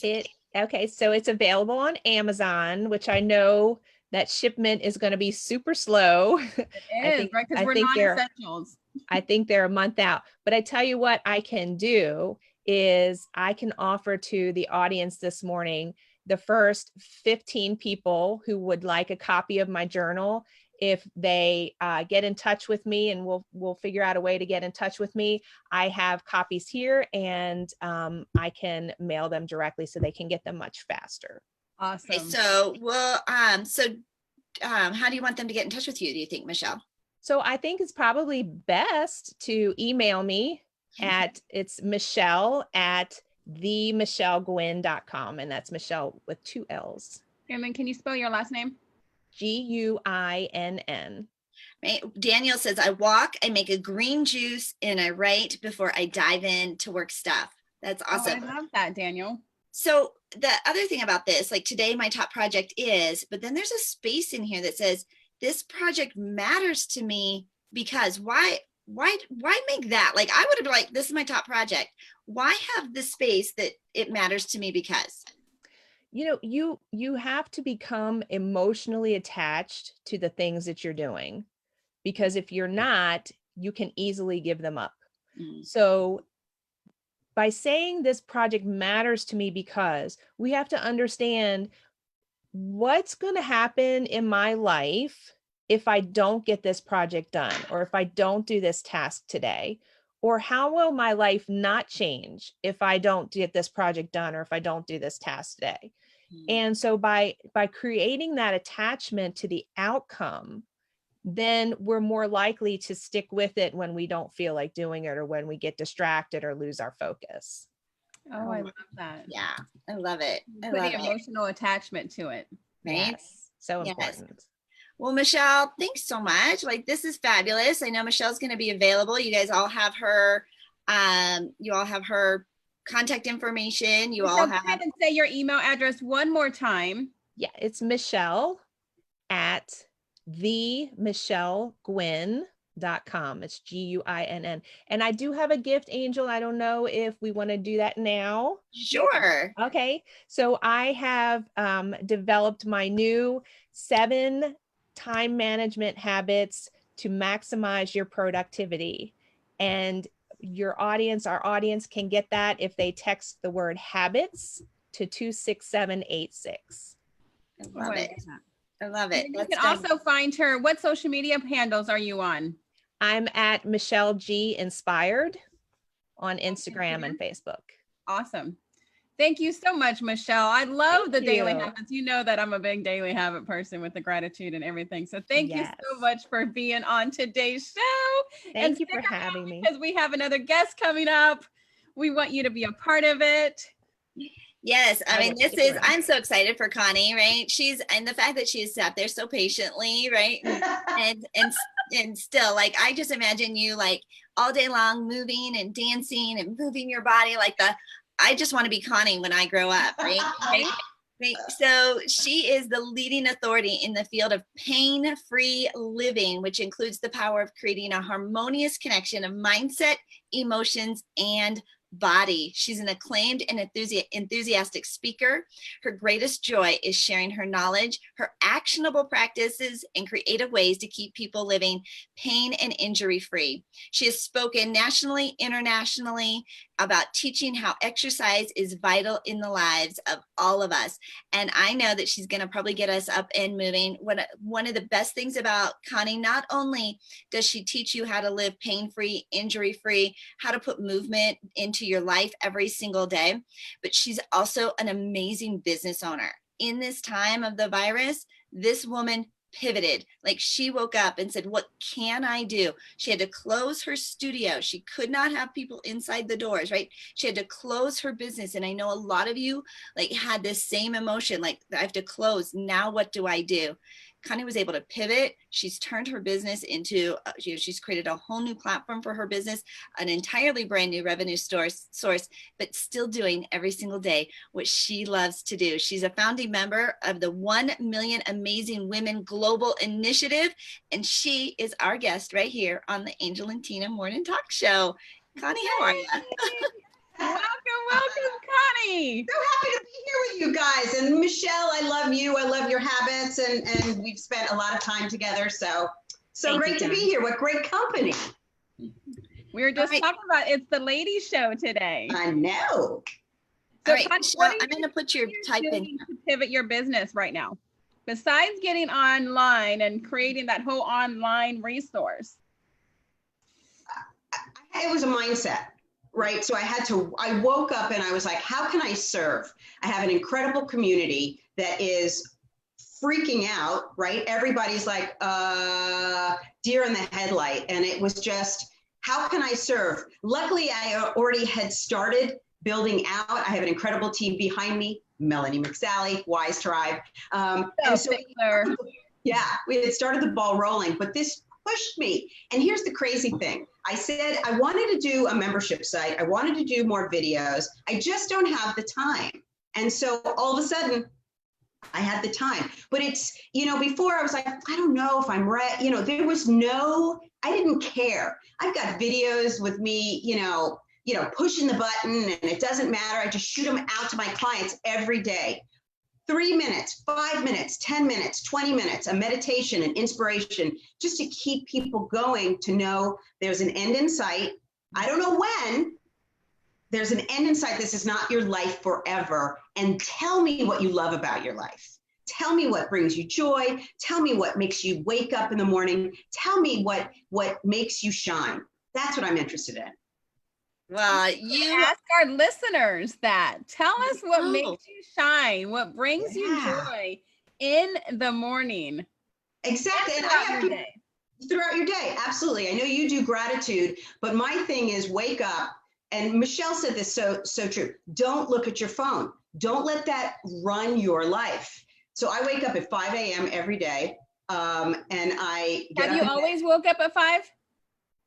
Okay, so it's available on Amazon, which I know that shipment is going to be super slow. It is, right? Because we're non-essentials. I think they're a month out. But I tell you what I can do is I can offer to the audience this morning, the first 15 people who would like a copy of my journal, if they get in touch with me, and we'll figure out a way to get in touch with me. I have copies here, and I can mail them directly so they can get them much faster. Awesome. Okay, so how do you want them to get in touch with you, do you think, Michelle? So I think it's probably best to email me it's Michelle@themichellegwinn.com, and that's Michelle with 2 L's. And then can you spell your last name? Guinn. Right. Daniel says, I walk, I make a green juice, and I write before I dive in to work stuff. That's awesome. Oh, I love that, Daniel. So the other thing about this, like today, my top project is, but then there's a space in here that says, this project matters to me because why make that? Like, I would have been like, this is my top project. Why have the space that it matters to me because? You have to become emotionally attached to the things that you're doing, because if you're not, you can easily give them up. So by saying this project matters to me because, we have to understand what's going to happen in my life if I don't get this project done, or if I don't do this task today, or how will my life not change if I don't get this project done, or if I don't do this task today. And so by creating that attachment to the outcome, then we're more likely to stick with it when we don't feel like doing it, or when we get distracted or lose our focus. Oh, I love that. Yeah, I love it. Put the emotional attachment to it. Right? Yes, so important. Well, Michelle, thanks so much. Like, this is fabulous. I know Michelle's going to be available. You guys all have her, contact information. You all have. Go ahead and say your email address one more time. Yeah, it's Michelle@themichellegwinn.com. It's Guinn. And I do have a gift, Angel. I don't know if we want to do that now. Sure. Okay. So I have developed my new 7 time management habits to maximize your productivity. And our audience can get that if they text the word habits to 26786. I love it. I love it. You can also find her. What social media handles are you on? I'm at Michelle G Inspired on Instagram and Facebook. Awesome. Thank you so much, Michelle. I love Thank the daily you. habits. You know that I'm a big daily habit person with the gratitude and everything. So thank you Yes. so much for being on today's show. And Thank you for stick around having me. because we have another guest coming up. We want you to be a part of it. Yes, I mean, will this stick is, around. I'm so excited for Conni, right? And the fact that she's sat there so patiently, right? And still, like, I just imagine you like all day long moving and dancing and moving your body I just want to be Conni when I grow up, right? Right. So she is the leading authority in the field of pain-free living, which includes the power of creating a harmonious connection of mindset, emotions, and body. She's an acclaimed and enthusiastic speaker. Her greatest joy is sharing her knowledge, her actionable practices, and creative ways to keep people living pain and injury free. She has spoken nationally, internationally about teaching how exercise is vital in the lives of all of us. And I know that she's going to probably get us up and moving. One of the best things about Conni, not only does she teach you how to live pain-free, injury-free, how to put movement into your life every single day, but she's also an amazing business owner. In this time of the virus, this woman pivoted. Like, she woke up and said, what can I do? She had to close her studio. She could not have people inside the doors, right? She had to close her business. And I know a lot of you like had this same emotion, like, I have to close. Now what do I do? Conni was able to pivot. She's turned her business into, she's created a whole new platform for her business, an entirely brand new revenue source, but still doing every single day what she loves to do. She's a founding member of the 1 Million Amazing Women Global Initiative, and she is our guest right here on the Angel and Tina Morning Talk Show. Conni, how are you? Welcome, Conni. So happy to be here with you guys. And Michelle, I love you. I love your habits, and we've spent a lot of time together. So Thank great you, to be here. What great company. We were just All right. talking about it's the ladies' show today. I know. So All right, Conni, Michelle, what are you I'm going to put your type in. doing to pivot your business right now, besides getting online and creating that whole online resource? It was a mindset, right? So I woke up and I was like, how can I serve? I have an incredible community that is freaking out, right? Everybody's like, deer in the headlight. And it was just, how can I serve? Luckily, I already had started building out. I have an incredible team behind me, Melanie McSally, Wise Tribe. Yeah, we had started the ball rolling, but this pushed me. And here's the crazy thing. I said, I wanted to do a membership site. I wanted to do more videos. I just don't have the time. And so all of a sudden, I had the time. But it's, before I was like, I don't know if I'm ready. There was I didn't care. I've got videos with me, pushing the button, and it doesn't matter. I just shoot them out to my clients every day. 3 minutes, 5 minutes, 10 minutes, 20 minutes, a meditation and inspiration, just to keep people going, to know there's an end in sight. I don't know when. There's an end in sight. This is not your life forever. And tell me what you love about your life. Tell me what brings you joy. Tell me what makes you wake up in the morning. Tell me what makes you shine. That's what I'm interested in. Well, you ask our listeners that. Tell us what makes you shine, what brings you joy in the morning. Exactly. And throughout your day. Absolutely. I know you do gratitude, but my thing is wake up. And Michelle said this so true. Don't look at your phone. Don't let that run your life. So I wake up at 5 a.m. every day. And I Have you always woke up at 5?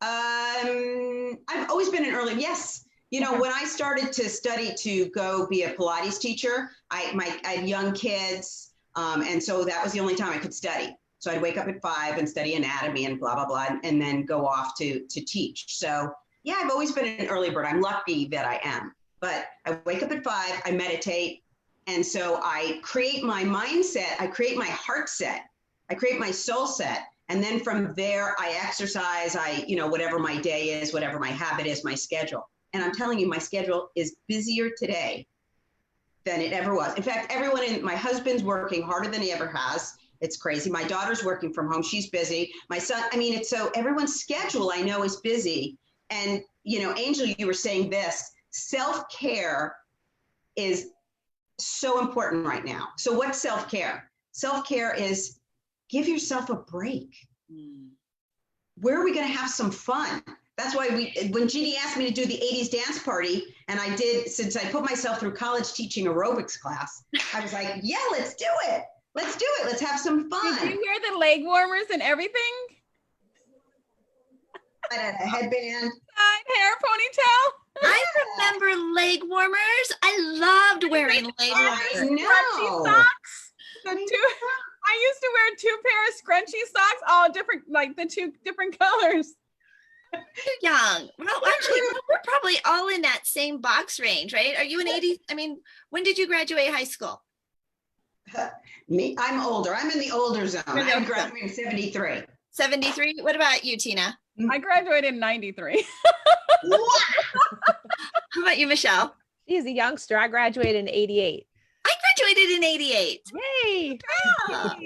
I've always been an early, yes. When I started to study to go be a Pilates teacher, I had young kids. And so that was the only time I could study. So I'd wake up at 5 and study anatomy and blah, blah, blah, and then go off to teach. So yeah, I've always been an early bird. I'm lucky that I am. But I wake up at 5, I meditate. And so I create my mindset, I create my heart set, I create my soul set. And then from there, I exercise, whatever my day is, whatever my habit is, my schedule. And I'm telling you, my schedule is busier today than it ever was. In fact, my husband's working harder than he ever has. It's crazy. My daughter's working from home. She's busy. My son, it's so everyone's schedule I know is busy. And, Angel, you were saying this, self-care is so important right now. So what's self-care? Self-care is give yourself a break. Where are we going to have some fun? That's why when Jeannie asked me to do the 80s dance party, and I did, since I put myself through college teaching aerobics class, I was like, yeah, let's do it. Let's do it. Let's have some fun. Did you wear the leg warmers and everything? I had a headband. Hair ponytail? I remember leg warmers. I loved wearing leg warmers. No. Socks. I used to wear 2 pair of scrunchy socks, all different, like the 2 different colors. Too young. Well, actually, we're probably all in that same box range, right? Are you an 80s? I mean, when did you graduate high school? Me, I'm older. I'm in the older zone. I graduated in 73. 73. What about you, Tina? I graduated in 93. What? How about you, Michelle? She's a youngster. I graduated in 88. I graduated in 88. Yay. Ah.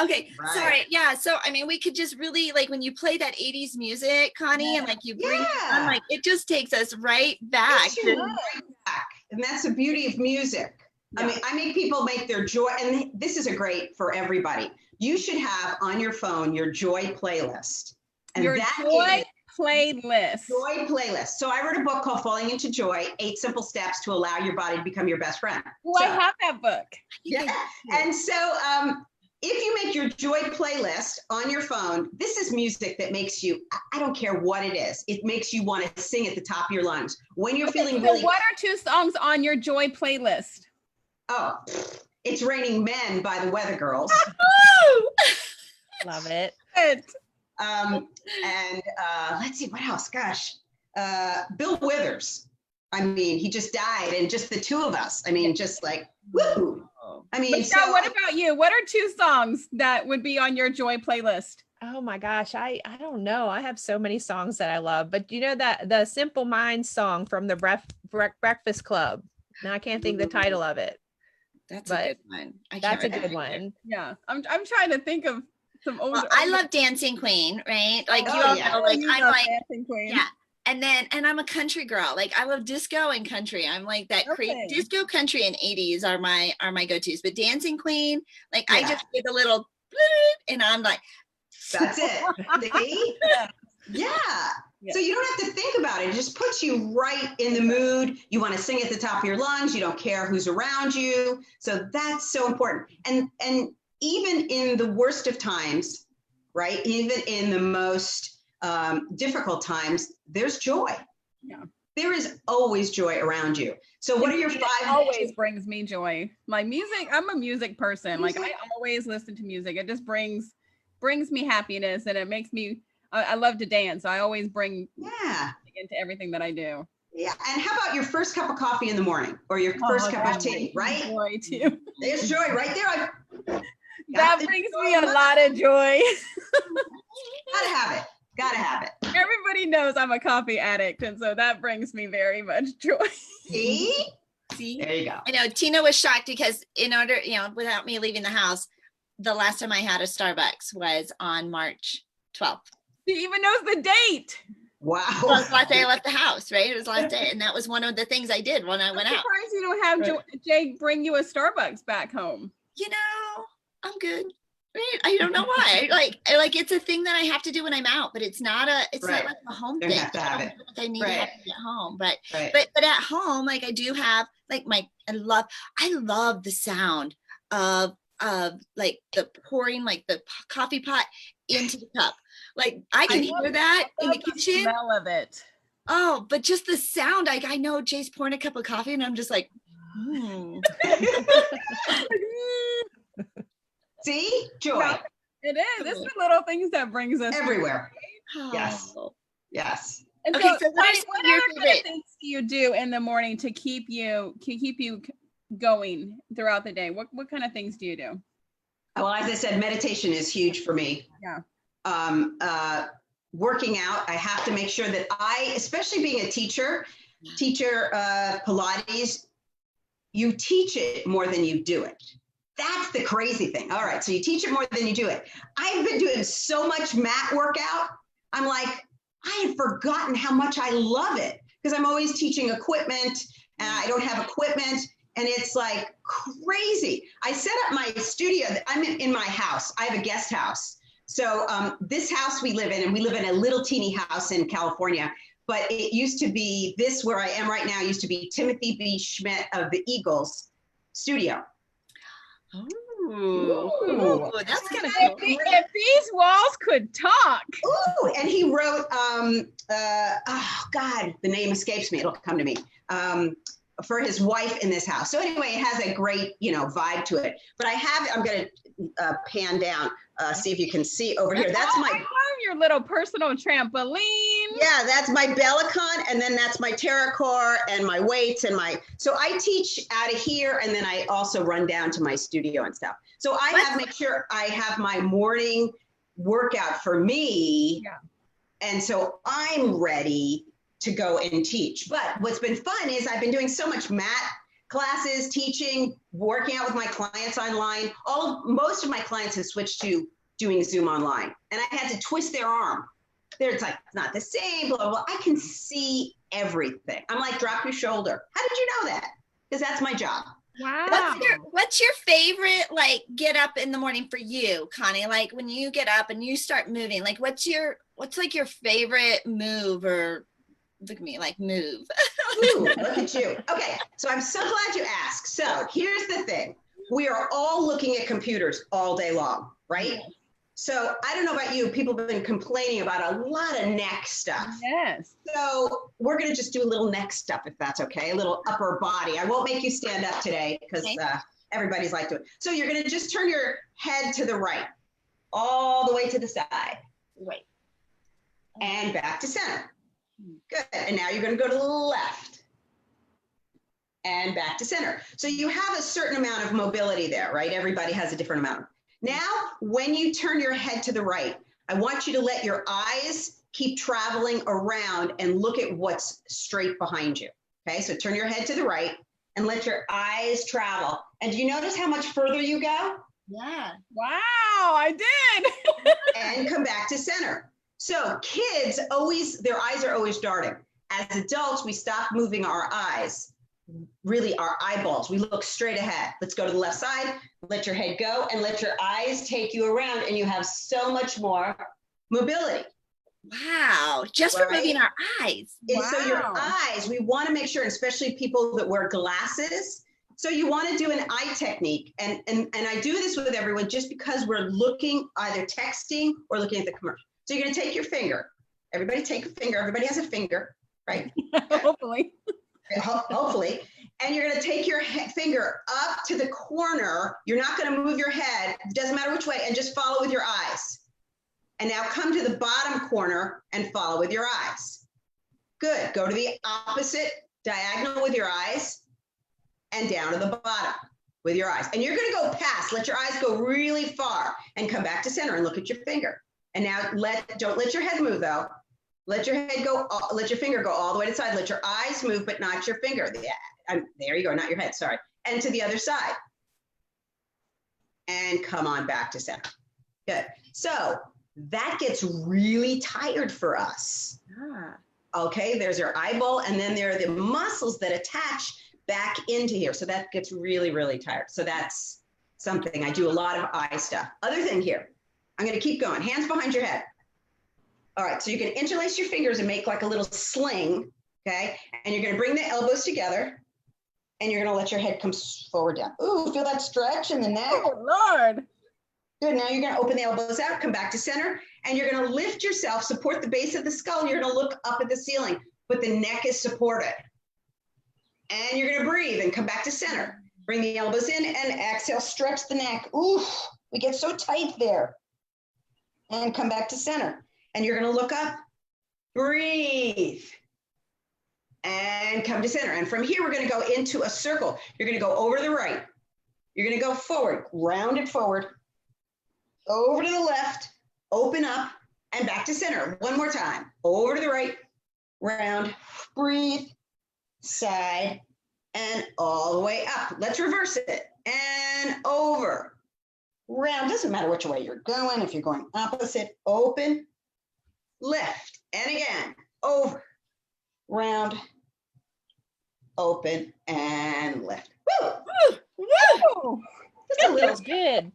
Okay, Right. sorry. Yeah, so I mean, we could just really, like, when you play that 80s music, Connie, and like you bring it on, like, it just takes us right back. Takes you right back. And that's the beauty of music. I mean, I make people make their joy, and this is a great for everybody. You should have on your phone your joy playlist. And Your that joy is playlist. joy playlist. So I wrote a book called Falling into Joy, 8 Simple Steps to Allow Your Body to Become Your Best Friend. Oh, I have that book. Yeah. And so if you make your joy playlist on your phone, this is music that makes you, I don't care what it is, it makes you want to sing at the top of your lungs. When you're feeling really. What are 2 songs on your joy playlist? Oh, It's Raining Men by the Weather Girls. Love it. And let's see, what else? Gosh, Bill Withers. I mean, he just died, and just the 2 of us. I mean, just like, woo. I mean, Michelle, what about you? What are 2 songs that would be on your joy playlist? Oh my gosh. I don't know. I have so many songs that I love, but you know that the Simple Minds song from the Breakfast Club. Now I can't think the title of it. That's But a good one. That's a good one. Yeah, I'm trying to think of some older. Well, I love Dancing Queen, right? Like, Oh, you all yeah. know, like, You I'm love like, Dancing Queen. yeah. And I'm a country girl. Like, I love disco and country. I'm like that Okay. disco, country, and 80s are my go-tos. But Dancing Queen, like, I Yeah. just get a little bloop, and I'm like, That's it. See? Yeah. So you don't have to think about it. It just puts you right in the mood. You want to sing at the top of your lungs. You don't care who's around you. So that's so important. And even in the worst of times, right? Even in the most difficult times, there's joy. Yeah. There is always joy around you. So what are your 5? It always brings me joy. My music, I'm a music person. Like, I always listen to music. It just brings me happiness, and it makes me, I love to dance. So I always bring into everything that I do. Yeah. And how about your first cup of coffee in the morning, or your first cup of tea, right? Joy too. There's joy right there. That brings me a lot of joy. Gotta have it. Gotta have it. Everybody knows I'm a coffee addict, and so that brings me very much joy. See? see? There you go. I know Tina was shocked because in order, without me leaving the house, the last time I had a Starbucks was on March 12th. She even knows the date. Wow. It was the last day I left the house, right? It was the last day. And that was one of the things I did when I went out. Surprised you don't have Jay bring you a Starbucks back home. I'm good. Right? I don't know why. Like it's a thing that I have to do when I'm out, but it's not not like a home Don't thing. have to have it. I need to have it at home. But Right. but at home, like I do have like I love the sound of like the pouring like the coffee pot into the cup. Like I can hear that in the kitchen. Smell of it. Oh, but just the sound, like I know Jay's pouring a cup of coffee and I'm just like, See? Joy. Yeah, it is. It's the little things that brings us Everywhere. Oh. Yes. Yes. And Okay, so, so what are some what of your other kind of favorite- things do you do in the morning to keep you going throughout the day? What kind of things do you do? Well, as I said, meditation is huge for me. Yeah. Working out, I have to make sure that especially being a teacher Pilates, you teach it more than you do it. That's the crazy thing. All right, so you teach it more than you do it. I've been doing so much mat workout. I'm like, I had forgotten how much I love it because I'm always teaching equipment and I don't have equipment, and it's like crazy. I set up my studio. I'm in my house. I have a guest house. So this house we live in, and we live in a little teeny house in California, but it used to be, this where I am right now used to be Timothy B. Schmidt of the Eagles studio. Ooh, that's kind of cool. If these walls could talk. Ooh, and he wrote, oh God, the name escapes me. It'll come to me. For his wife in this house. So anyway, it has a great, vibe to it. But I'm going to pan down, see if you can see over here. That's my your little personal trampoline. Yeah, that's my Bellicon, and then that's my TerraCore and my weights and so I teach out of here, and then I also run down to my studio and stuff. So make sure I have my morning workout for me. Yeah. And so I'm ready to go and teach. But what's been fun is I've been doing so much mat classes, teaching, working out with my clients online. Most of my clients have switched to doing Zoom online, and I had to twist their arm. It's like, it's not the same, blah, blah, blah. I can see everything. I'm like, drop your shoulder. How did you know that? Because that's my job. Wow. What's your favorite, like, get up in the morning for you, Conni? Like, when you get up and you start moving, like, what's like your favorite move, or look at me, like, move? Ooh, look at you. Okay, so I'm so glad you asked. So here's the thing. We are all looking at computers all day long, right? So I don't know about you, people have been complaining about a lot of neck stuff. Yes. So we're going to just do a little neck stuff, if that's okay, a little upper body. I won't make you stand up today because everybody's like to it. So you're going to just turn your head to the right, all the way to the side. Right. And back to center. Good. And now you're going to go to the left and back to center. So you have a certain amount of mobility there, right? Everybody has a different amount. Now, when you turn your head to the right, I want you to let your eyes keep traveling around and look at what's straight behind you. Okay, so turn your head to the right and let your eyes travel. And do you notice how much further you go? Yeah. Wow, I did. And come back to center. So kids their eyes are always darting. As adults, we stop moving our eyes, really our eyeballs. We look straight ahead. Let's go to the left side, let your head go, and let your eyes take you around, and you have so much more mobility. Wow, just for moving our eyes. And so your eyes, we want to make sure, especially people that wear glasses, so you want to do an eye technique. And I do this with everyone just because we're looking, either texting or looking at the commercial. So you're going to take your finger. Everybody take a finger. Everybody has a finger, right? Hopefully. Hopefully. And you're going to take your finger up to the corner. You're not going to move your head. It doesn't matter which way. And just follow with your eyes. And now come to the bottom corner and follow with your eyes. Good. Go to the opposite diagonal with your eyes and down to the bottom with your eyes. And you're going to go past. Let your eyes go really far and come back to center and look at your finger. And now don't let your head move though. Let your head go, let your finger go all the way to the side. Let your eyes move, but not your finger. There you go, not your head, sorry. And to the other side. And come on back to center. Good. So that gets really tired for us. Okay, there's your eyeball, and then there are the muscles that attach back into here. So that gets really, really tired. So that's something. I do a lot of eye stuff. Other thing here, I'm going to keep going. Hands behind your head. All right, so you can interlace your fingers and make like a little sling, okay? And you're going to bring the elbows together, and you're going to let your head come forward down. Ooh, feel that stretch in the neck? Oh, Lord. Good, now you're going to open the elbows out, come back to center, and you're going to lift yourself, support the base of the skull, and you're going to look up at the ceiling, but the neck is supported. And you're going to breathe and come back to center. Bring the elbows in and exhale, stretch the neck. Ooh, we get so tight there. And come back to center. And you're going to look up, breathe, and come to center. And from here, we're going to go into a circle. You're going to go over to the right. You're going to go forward, round it forward, over to the left, open up, and back to center. One more time. Over to the right, round, breathe, side, and all the way up. Let's reverse it. And over. Round, doesn't matter which way you're going. If you're going opposite, open, lift, and again, over, round, open, and lift. Woo! Woo, woo. Just a little. That's good.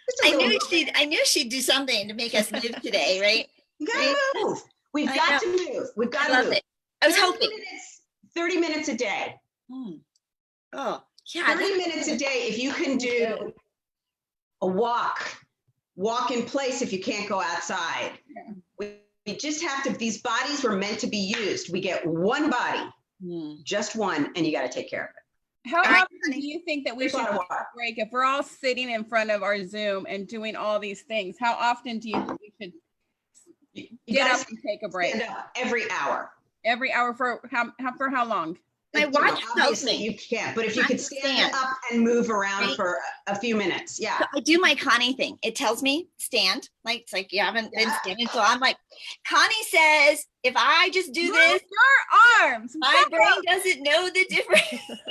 Just a little. I knew she'd do something to make us move today, right? You gotta move. We've got to move. We've got I to love move. it. I was 30 hoping. minutes, 30 minutes a day. Oh, yeah. 30 minutes a day. If you can do a walk in place if you can't go outside. We just have to, these bodies were meant to be used. We get one body, just one, and you got to take care of it. How often do you think that we There's a should lot of take a water. break if we're all sitting in front of our Zoom and doing all these things? How often do you think we should You get gotta up and take a break? stand up every hour. Every hour for how long? My You know, watch tells obviously me. you can't, but if you Have could to stand stand. up and move around Right. for a few minutes. Yeah. So I do my Connie thing. It tells me stand. Like it's like you haven't been Yeah. standing. So I'm like, Connie says, if I just do Move this, your arms. my brain doesn't know the difference.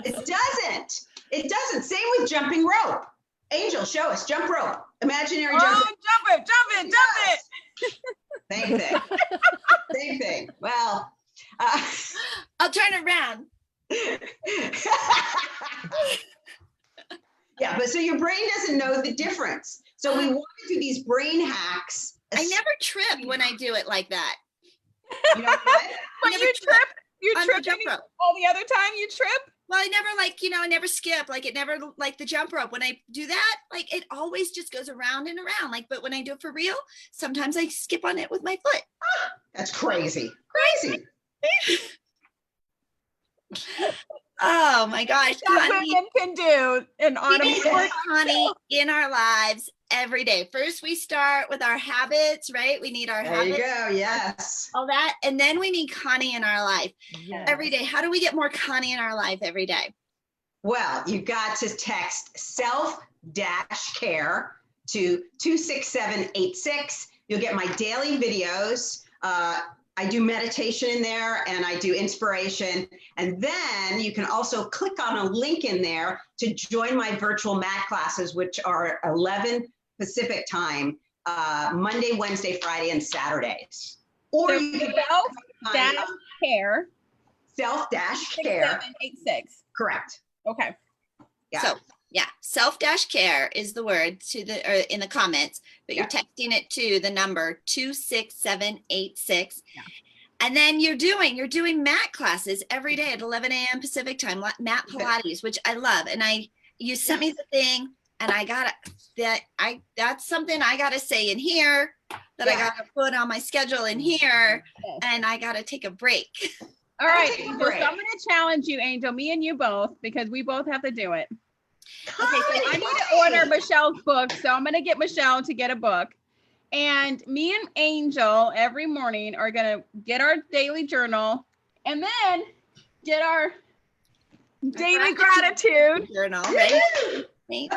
It doesn't. It doesn't. Same with jumping rope. Angel, show us. Jump rope. Imaginary Oh, jump rope. jump it. Same thing. Same thing. Well, I'll turn around. yeah, but so your brain doesn't know the difference. So we want to do these brain hacks. I never trip when I do it like that. You know what? But never you trip. You on the trip jump rope. all the other time you trip. Well, I never I never skip. Like it never like the jump rope. When I do that, like it always just goes around and around. Like, but when I do it for real, sometimes I skip on it with my foot. That's crazy. Crazy. Oh my gosh. That Connie, women can do an we need more automatic. Connie in our lives every day. First, we start with our habits, right? We need our There you habits, go. Yes. all that. And then we need Connie in our life Yes. every day. How do we get more Connie in our life every day? Well, you got to text self-care to 26786. You'll get my daily videos. I do meditation in there and I do inspiration. And then you can also click on a link in there to join my virtual mat classes, which are 11 Pacific time, Monday, Wednesday, Friday, and Saturdays. Or So you can self-care. self-care. 6786. Correct. Okay. Yeah. So yeah, self-care is the word or in the comments, but you're texting it to the number 26786. Yeah. And then you're doing mat classes every day at 11 a.m. Pacific time, mat Pilates, which I love. And you sent me the thing and that's something I got to say in here that I got to put on my schedule in here and I got to take a break. All right. Take a Angel, break. so I'm going to challenge you, Angel, me and you both, because we both have to do it. Okay, so I need to order Michelle's book. So I'm going to get Michelle to get a book. And me and Angel every morning are going to get our daily journal and then get our daily gratitude Journal, right? Right?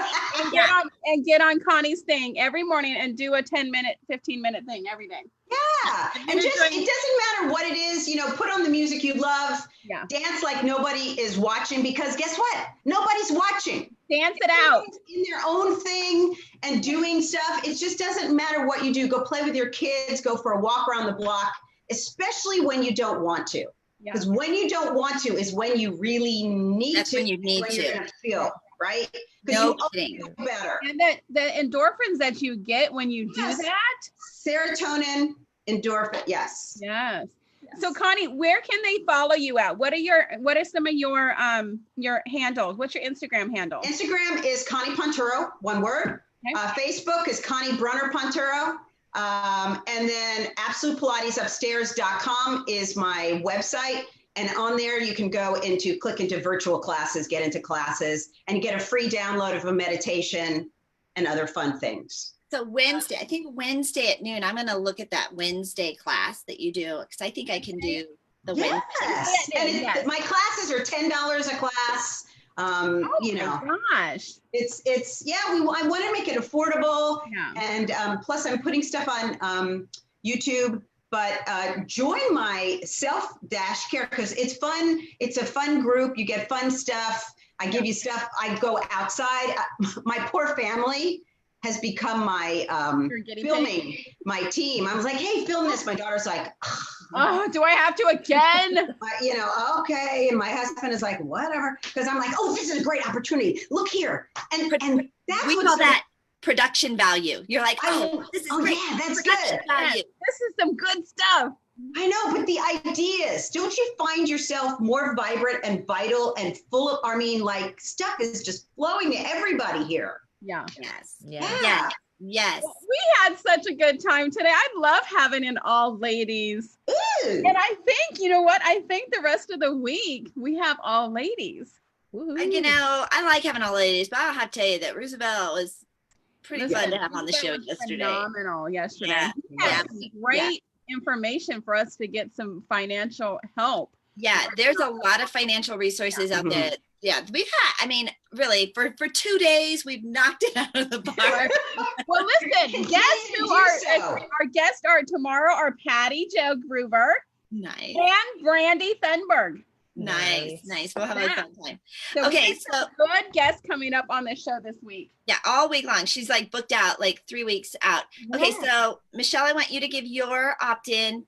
and get on Connie's thing every morning and do a 10-minute, 15-minute thing every day. Yeah. And just, it doesn't matter what it is, put on the music you love, Yeah. dance like nobody is watching, because guess what? Nobody's watching. Dance it out. In their own thing and doing stuff. It just doesn't matter what you do. Go play with your kids, go for a walk around the block, especially when you don't want to. Yeah. Because when you don't want to is when you really need That's to. when you need when to. You're gonna feel, right? No you kidding. feel better. And the endorphins that you get when you do Yes. that. Serotonin, endorphin, yes. Yes. So Connie, where can they follow you at? What are some of your handles? What's your Instagram handle? Instagram is Connie Ponturo, one word. Okay. Facebook is Connie Brunner Ponturo. And then absolutepilatesupstairs.com is my website. And on there, you can click into virtual classes, get into classes, and you get a free download of a meditation and other fun things. So I think Wednesday at noon, I'm going to look at that Wednesday class that you do because I think I can do the Wednesday. Yes. And Yes. my classes are $10 a class. Oh my gosh. I want to make it affordable. Yeah. And plus I'm putting stuff on YouTube, but join my self-care because it's fun. It's a fun group. You get fun stuff. I give you stuff. I go outside. My poor family, has become my filming my team. I was like, hey, film this. My daughter's like, oh, do I have to again? you know, okay. And my husband is like, whatever. Because I'm like, oh, this is a great opportunity. Look here. And that's we call that production value. You're like, oh, this is great. Yeah, that's production good. value. This is some good stuff. I know, but the ideas, don't you find yourself more vibrant and vital and full of, I mean, like stuff is just flowing to everybody here. Yeah. Yes. Yeah. Yes. Well, we had such a good time today. I love having an all ladies. Ooh. And I think, you know what? I think the rest of the week we have all ladies. You know, I like having all ladies, but I'll have to tell you that Roosevelt was pretty fun to have on the show yesterday. Phenomenal yesterday. Yeah. Great information for us to get some financial help. Yeah, there's a lot of financial resources out there. Yeah, we've had, I mean, really, for 2 days, we've knocked it out of the park. Well, listen, guess who our guests are tomorrow are Patty Jo Gruber. Nice. And Brandy Thunberg. Nice. We'll have a fun time. So okay, so good guests coming up on the show this week. Yeah, all week long. She's like booked out like 3 weeks out. Okay, so Michelle, I want you to give your opt-in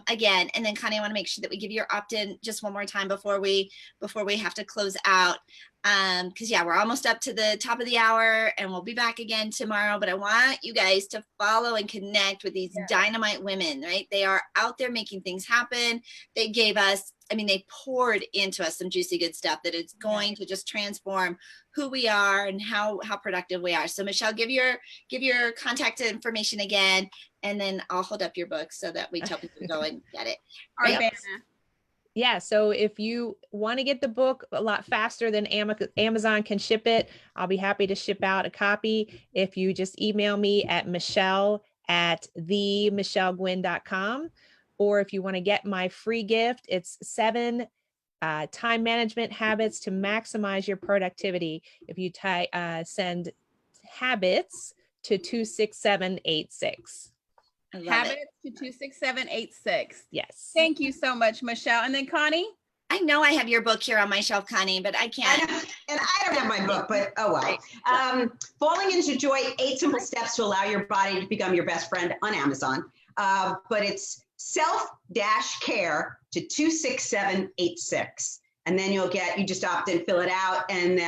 again, and then Conni, I want to make sure that we give your opt-in just one more time before we have to close out. Because yeah, we're almost up to the top of the hour, and we'll be back again tomorrow. But I want you guys to follow and connect with these dynamite women, right? They are out there making things happen. They gave us, I mean, they poured into us some juicy good stuff that it's going to just transform who we are and how productive we are. So Michelle, give your contact information again, and then I'll hold up your book so that we tell people to go and get it. Right. Yeah, so if you want to get the book a lot faster than Amazon can ship it, I'll be happy to ship out a copy. If you just email me at michelle@themichellegwyn.com, or if you want to get my free gift, it's 7 time management habits to maximize your productivity. If you send habits to 26786. Habits to 26786. Yes. Thank you so much, Michelle. And then Conni? I know I have your book here on my shelf, Conni, but I can't. And I don't have my book, but oh well. Falling into Joy, 8 Simple Steps to Allow Your Body to Become Your Best Friend on Amazon. But it's self-care to 26786. And then you just opt in, fill it out, and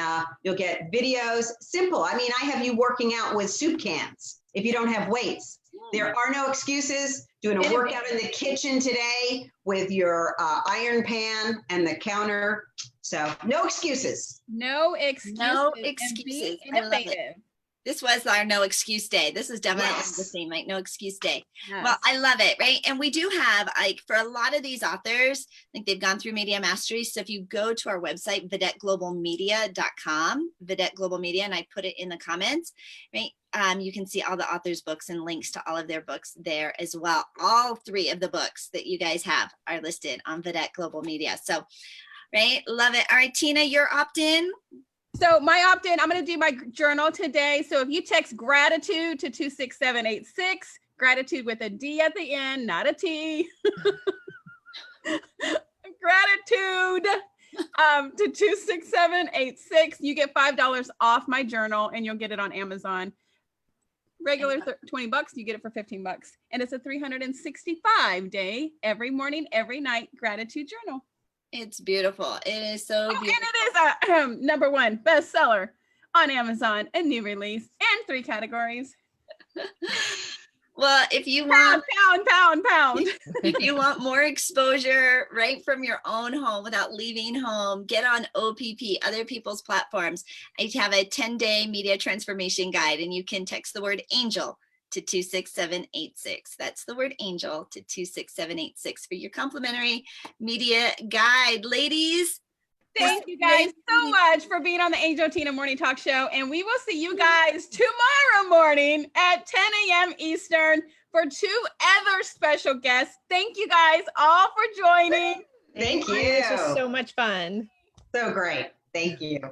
you'll get videos. Simple. I mean, I have you working out with soup cans if you don't have weights. There are no excuses. Doing a workout in the kitchen today with your iron pan and the counter. So no excuses. No excuses. No excuses. I love it. This was our no excuse day. This is definitely the same, like no excuse day. Yes. Well, I love it, right? And we do have, like, for a lot of these authors, I think they've gone through Media Mastery. So if you go to our website, VedetteGlobalMedia.com, Vedette Global Media, and I put it in the comments, right? You can see all the authors' books and links to all of their books there as well. All 3 of the books that you guys have are listed on Vedette Global Media. So, right, love it. All right, Tina, your opt-in. So my opt-in, I'm going to do my journal today. So if you text gratitude to 26786, gratitude with a D at the end, not a T. Gratitude to 26786, you get $5 off my journal, and you'll get it on Amazon. Regular $20, you get it for $15. And it's a 365-day, every morning, every night gratitude journal. It's beautiful. It is so beautiful. And it is a #1 bestseller on Amazon, a new release, and 3 categories. Well, if you want pound. If you want more exposure right from your own home without leaving home, get on OPP, other people's platforms. I have a 10-day media transformation guide, and you can text the word angel to 26786. That's the word angel to 26786 for your complimentary media guide. Ladies, thank you guys so much for being on the Angel Tina Morning Talk Show. And we will see you guys tomorrow morning at 10 a.m. Eastern for 2 other special guests. Thank you guys all for joining. Thank you. This was so much fun. So great. Thank you.